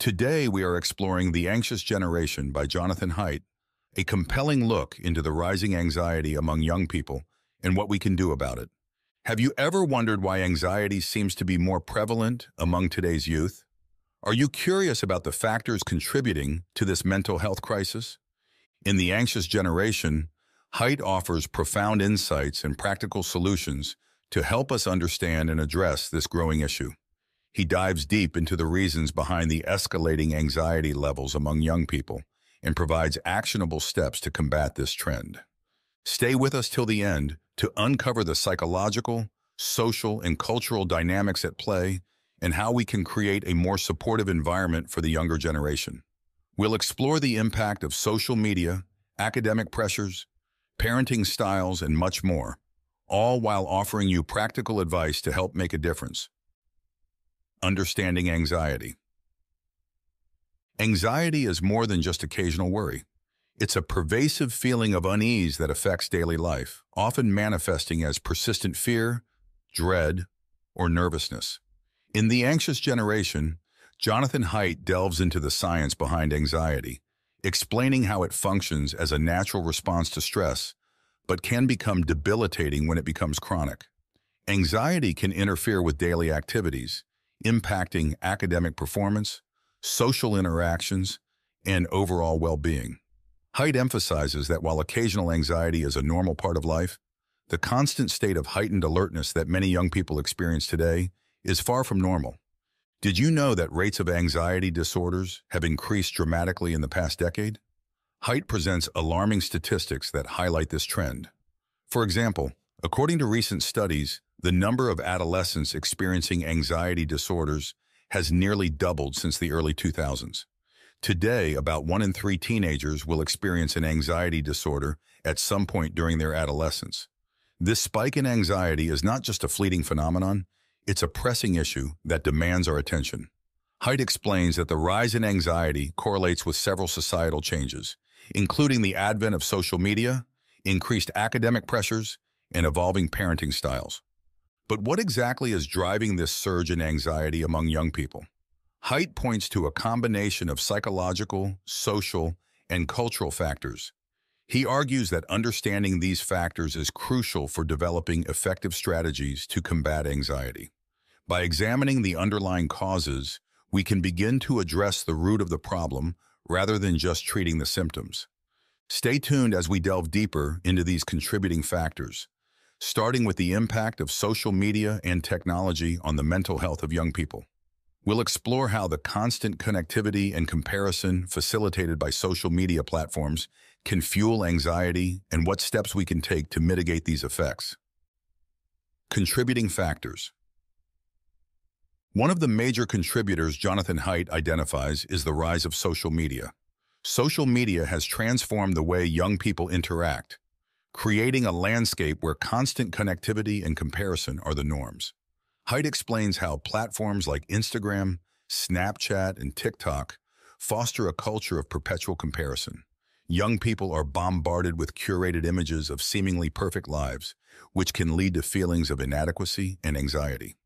Today, we are exploring The Anxious Generation by Jonathan Haidt, a compelling look into the rising anxiety among young people and what we can do about it. Have you ever wondered why anxiety seems to be more prevalent among today's youth? Are you curious about the factors contributing to this mental health crisis? In The Anxious Generation, Haidt offers profound insights and practical solutions to help us understand and address this growing issue. He dives deep into the reasons behind the escalating anxiety levels among young people and provides actionable steps to combat this trend. Stay with us till the end to uncover the psychological, social, and cultural dynamics at play and how we can create a more supportive environment for the younger generation. We'll explore the impact of social media, academic pressures, parenting styles, and much more, all while offering you practical advice to help make a difference. Understanding anxiety. Anxiety is more than just occasional worry. It's a pervasive feeling of unease that affects daily life, often manifesting as persistent fear, dread, or nervousness. In The Anxious Generation, Jonathan Haidt delves into the science behind anxiety, explaining how it functions as a natural response to stress, but can become debilitating when it becomes chronic. Anxiety can interfere with daily activities, impacting academic performance, social interactions, and overall well-being. Haidt emphasizes that while occasional anxiety is a normal part of life, the constant state of heightened alertness that many young people experience today is far from normal. Did you know that rates of anxiety disorders have increased dramatically in the past decade? Haidt presents alarming statistics that highlight this trend. For example, according to recent studies, the number of adolescents experiencing anxiety disorders has nearly doubled since the early 2000s. Today, about 1 in 3 teenagers will experience an anxiety disorder at some point during their adolescence. This spike in anxiety is not just a fleeting phenomenon, it's a pressing issue that demands our attention. Haidt explains that the rise in anxiety correlates with several societal changes, including the advent of social media, increased academic pressures, and evolving parenting styles. But what exactly is driving this surge in anxiety among young people? Haidt points to a combination of psychological, social, and cultural factors. He argues that understanding these factors is crucial for developing effective strategies to combat anxiety. By examining the underlying causes, we can begin to address the root of the problem rather than just treating the symptoms. Stay tuned as we delve deeper into these contributing factors, starting with the impact of social media and technology on the mental health of young people. We'll explore how the constant connectivity and comparison facilitated by social media platforms can fuel anxiety and what steps we can take to mitigate these effects. Contributing factors. One of the major contributors Jonathan Haidt identifies is the rise of social media. Social media has transformed the way young people interact, creating a landscape where constant connectivity and comparison are the norms. Haidt explains how platforms like Instagram, Snapchat, and TikTok foster a culture of perpetual comparison. Young people are bombarded with curated images of seemingly perfect lives, which can lead to feelings of inadequacy and anxiety.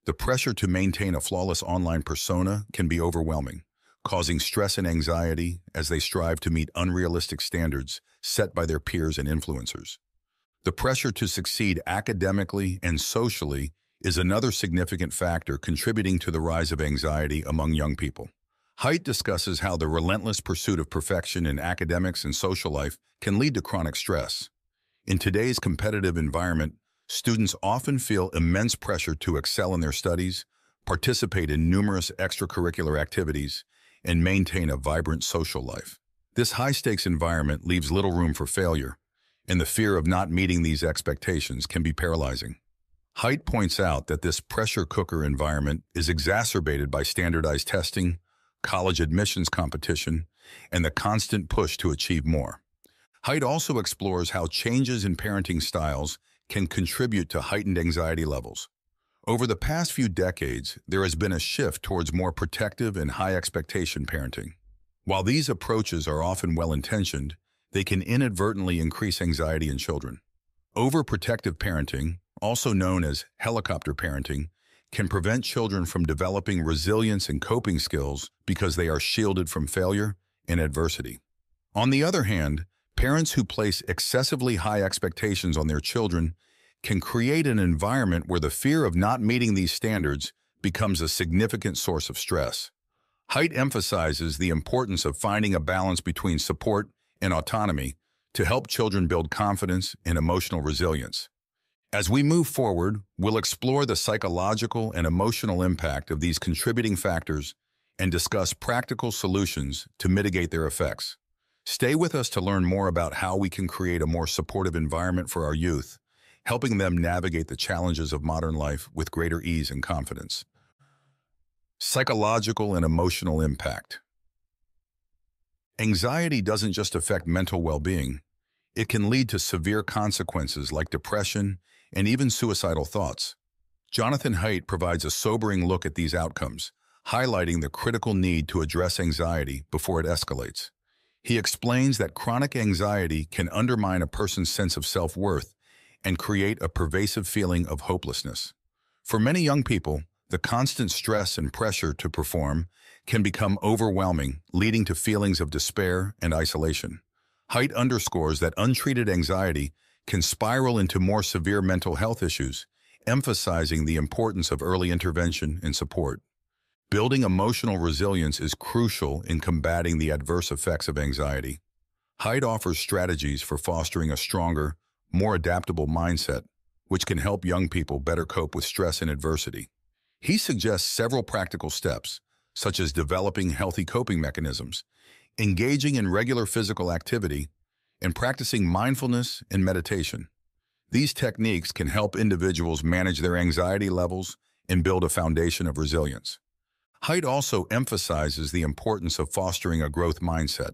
The pressure to maintain a flawless online persona can be overwhelming, causing stress and anxiety as they strive to meet unrealistic standards set by their peers and influencers. The pressure to succeed academically and socially is another significant factor contributing to the rise of anxiety among young people. Haidt discusses how the relentless pursuit of perfection in academics and social life can lead to chronic stress. In today's competitive environment, students often feel immense pressure to excel in their studies, participate in numerous extracurricular activities, and maintain a vibrant social life. This high-stakes environment leaves little room for failure, and the fear of not meeting these expectations can be paralyzing. Haidt points out that this pressure cooker environment is exacerbated by standardized testing, college admissions competition, and the constant push to achieve more. Haidt also explores how changes in parenting styles can contribute to heightened anxiety levels. Over the past few decades, there has been a shift towards more protective and high-expectation parenting. While these approaches are often well-intentioned, they can inadvertently increase anxiety in children. Overprotective parenting, also known as helicopter parenting, can prevent children from developing resilience and coping skills because they are shielded from failure and adversity. On the other hand, parents who place excessively high expectations on their children can create an environment where the fear of not meeting these standards becomes a significant source of stress. Haidt emphasizes the importance of finding a balance between support and autonomy to help children build confidence and emotional resilience. As we move forward, we'll explore the psychological and emotional impact of these contributing factors and discuss practical solutions to mitigate their effects. Stay with us to learn more about how we can create a more supportive environment for our youth, helping them navigate the challenges of modern life with greater ease and confidence. Psychological and emotional impact. Anxiety doesn't just affect mental well-being. It can lead to severe consequences like depression and even suicidal thoughts. Jonathan Haidt provides a sobering look at these outcomes, highlighting the critical need to address anxiety before it escalates. He explains that chronic anxiety can undermine a person's sense of self-worth and create a pervasive feeling of hopelessness. For many young people, the constant stress and pressure to perform can become overwhelming, leading to feelings of despair and isolation. Haidt underscores that untreated anxiety can spiral into more severe mental health issues, emphasizing the importance of early intervention and support. Building emotional resilience is crucial in combating the adverse effects of anxiety. Haidt offers strategies for fostering a stronger, more adaptable mindset, which can help young people better cope with stress and adversity. He suggests several practical steps, such as developing healthy coping mechanisms, engaging in regular physical activity, and practicing mindfulness and meditation. These techniques can help individuals manage their anxiety levels and build a foundation of resilience. Haidt also emphasizes the importance of fostering a growth mindset.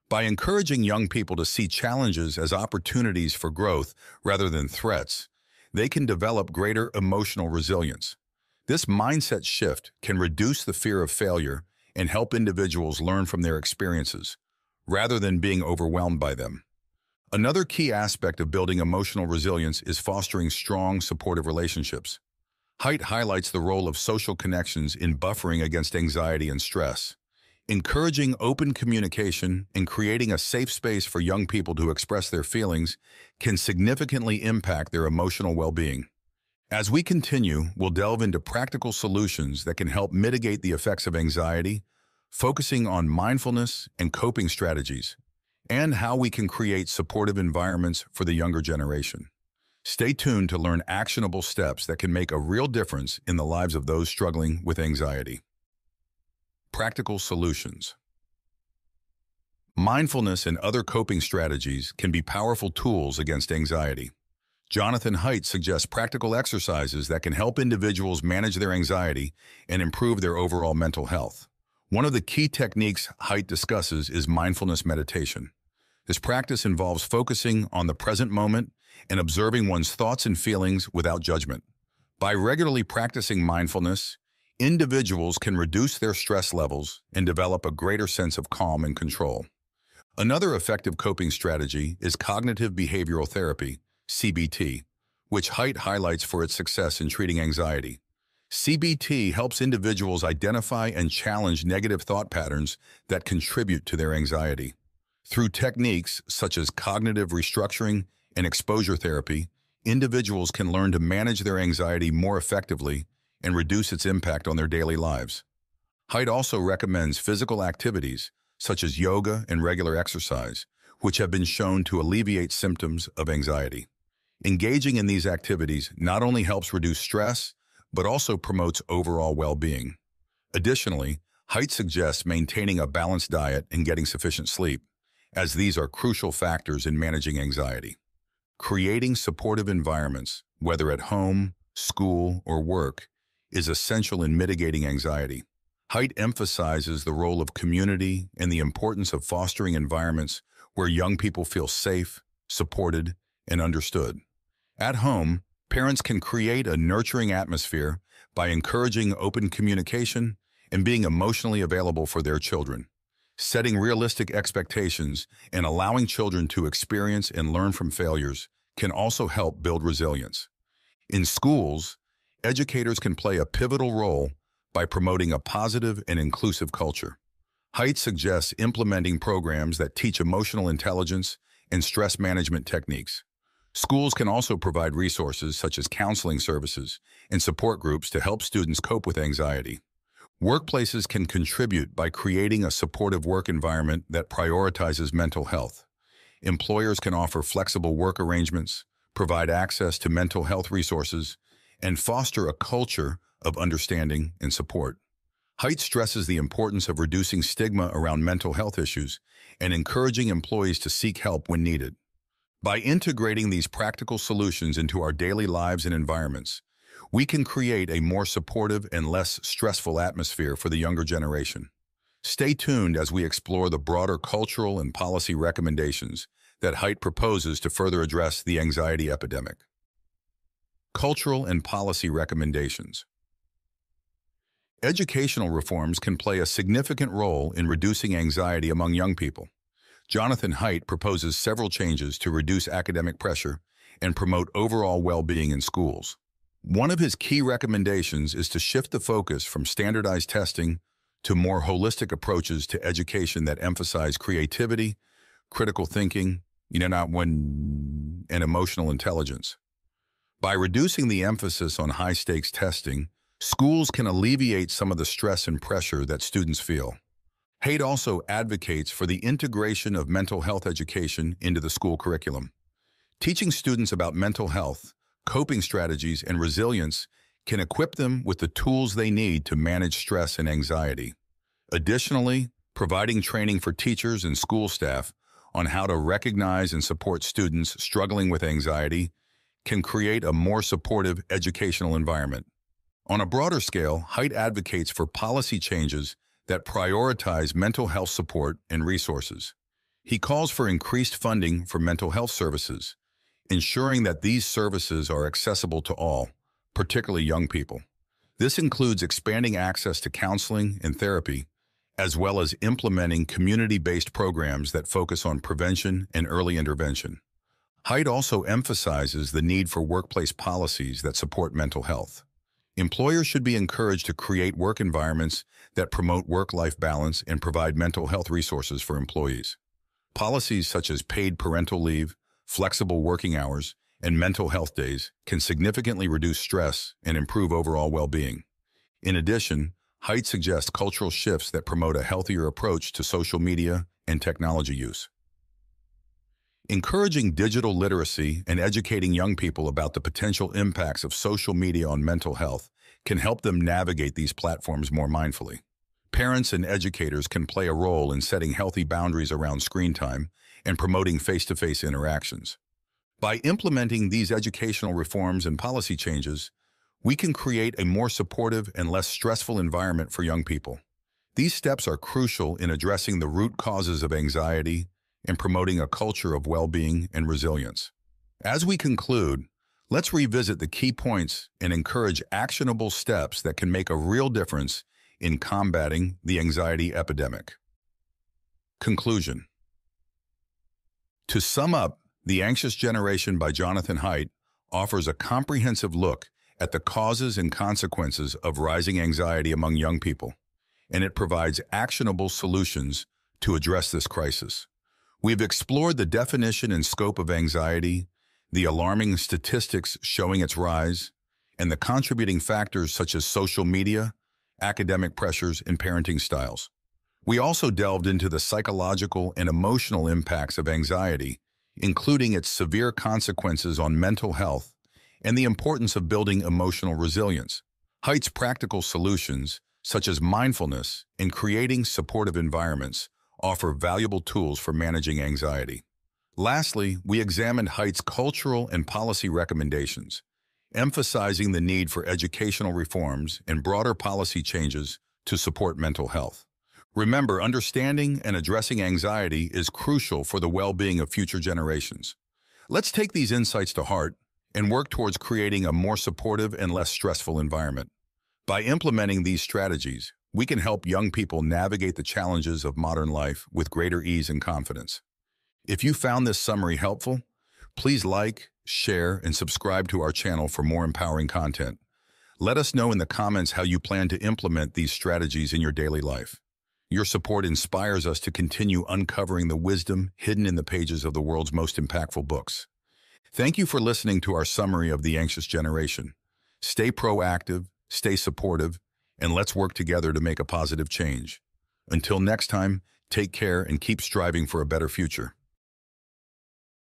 By encouraging young people to see challenges as opportunities for growth rather than threats, they can develop greater emotional resilience. This mindset shift can reduce the fear of failure and help individuals learn from their experiences, rather than being overwhelmed by them. Another key aspect of building emotional resilience is fostering strong, supportive relationships. Haidt highlights the role of social connections in buffering against anxiety and stress. Encouraging open communication and creating a safe space for young people to express their feelings can significantly impact their emotional well-being. As we continue, we'll delve into practical solutions that can help mitigate the effects of anxiety, focusing on mindfulness and coping strategies, and how we can create supportive environments for the younger generation. Stay tuned to learn actionable steps that can make a real difference in the lives of those struggling with anxiety. Practical solutions. Mindfulness and other coping strategies can be powerful tools against anxiety. Jonathan Haidt suggests practical exercises that can help individuals manage their anxiety and improve their overall mental health. One of the key techniques Haidt discusses is mindfulness meditation. This practice involves focusing on the present moment and observing one's thoughts and feelings without judgment. By regularly practicing mindfulness, individuals can reduce their stress levels and develop a greater sense of calm and control. Another effective coping strategy is cognitive behavioral therapy, CBT, which Haidt highlights for its success in treating anxiety. CBT helps individuals identify and challenge negative thought patterns that contribute to their anxiety. Through techniques such as cognitive restructuring and exposure therapy, individuals can learn to manage their anxiety more effectively and reduce its impact on their daily lives. Haidt also recommends physical activities such as yoga and regular exercise, which have been shown to alleviate symptoms of anxiety. Engaging in these activities not only helps reduce stress, but also promotes overall well-being. Additionally, Haidt suggests maintaining a balanced diet and getting sufficient sleep, as these are crucial factors in managing anxiety. Creating supportive environments, whether at home, school, or work, is essential in mitigating anxiety. Haidt emphasizes the role of community and the importance of fostering environments where young people feel safe, supported, and understood. At home, parents can create a nurturing atmosphere by encouraging open communication and being emotionally available for their children. Setting realistic expectations and allowing children to experience and learn from failures can also help build resilience. In schools, educators can play a pivotal role by promoting a positive and inclusive culture. Haidt suggests implementing programs that teach emotional intelligence and stress management techniques. Schools can also provide resources such as counseling services and support groups to help students cope with anxiety. Workplaces can contribute by creating a supportive work environment that prioritizes mental health. Employers can offer flexible work arrangements, provide access to mental health resources, and foster a culture of understanding and support. Haidt stresses the importance of reducing stigma around mental health issues and encouraging employees to seek help when needed. By integrating these practical solutions into our daily lives and environments, we can create a more supportive and less stressful atmosphere for the younger generation. Stay tuned as we explore the broader cultural and policy recommendations that Haidt proposes to further address the anxiety epidemic. Cultural and policy recommendations. Educational reforms can play a significant role in reducing anxiety among young people. Jonathan Haidt proposes several changes to reduce academic pressure and promote overall well-being in schools. One of his key recommendations is to shift the focus from standardized testing to more holistic approaches to education that emphasize creativity, critical thinking, and emotional intelligence. By reducing the emphasis on high-stakes testing, schools can alleviate some of the stress and pressure that students feel. Haidt also advocates for the integration of mental health education into the school curriculum. Teaching students about mental health, coping strategies, and resilience can equip them with the tools they need to manage stress and anxiety. Additionally, providing training for teachers and school staff on how to recognize and support students struggling with anxiety can create a more supportive educational environment. On a broader scale, Haidt advocates for policy changes that prioritize mental health support and resources. He calls for increased funding for mental health services, ensuring that these services are accessible to all, particularly young people. This includes expanding access to counseling and therapy, as well as implementing community-based programs that focus on prevention and early intervention. Haidt also emphasizes the need for workplace policies that support mental health. Employers should be encouraged to create work environments that promote work-life balance and provide mental health resources for employees. Policies such as paid parental leave, flexible working hours, and mental health days can significantly reduce stress and improve overall well-being. In addition, Haidt suggests cultural shifts that promote a healthier approach to social media and technology use. Encouraging digital literacy and educating young people about the potential impacts of social media on mental health can help them navigate these platforms more mindfully. Parents and educators can play a role in setting healthy boundaries around screen time and promoting face-to-face interactions. By implementing these educational reforms and policy changes, we can create a more supportive and less stressful environment for young people. These steps are crucial in addressing the root causes of anxiety and promoting a culture of well-being and resilience. As we conclude, let's revisit the key points and encourage actionable steps that can make a real difference in combating the anxiety epidemic. Conclusion. To sum up, The Anxious Generation by Jonathan Haidt offers a comprehensive look at the causes and consequences of rising anxiety among young people, and it provides actionable solutions to address this crisis. We've explored the definition and scope of anxiety, the alarming statistics showing its rise, and the contributing factors such as social media, academic pressures, and parenting styles. We also delved into the psychological and emotional impacts of anxiety, including its severe consequences on mental health and the importance of building emotional resilience. Haidt's practical solutions, such as mindfulness and creating supportive environments, offer valuable tools for managing anxiety. Lastly, we examined Haidt's cultural and policy recommendations, emphasizing the need for educational reforms and broader policy changes to support mental health. Remember, understanding and addressing anxiety is crucial for the well-being of future generations. Let's take these insights to heart and work towards creating a more supportive and less stressful environment. By implementing these strategies, we can help young people navigate the challenges of modern life with greater ease and confidence. If you found this summary helpful, please like, share, and subscribe to our channel for more empowering content. Let us know in the comments how you plan to implement these strategies in your daily life. Your support inspires us to continue uncovering the wisdom hidden in the pages of the world's most impactful books. Thank you for listening to our summary of the Anxious Generation. Stay proactive, stay supportive, and let's work together to make a positive change. Until next time, take care and keep striving for a better future.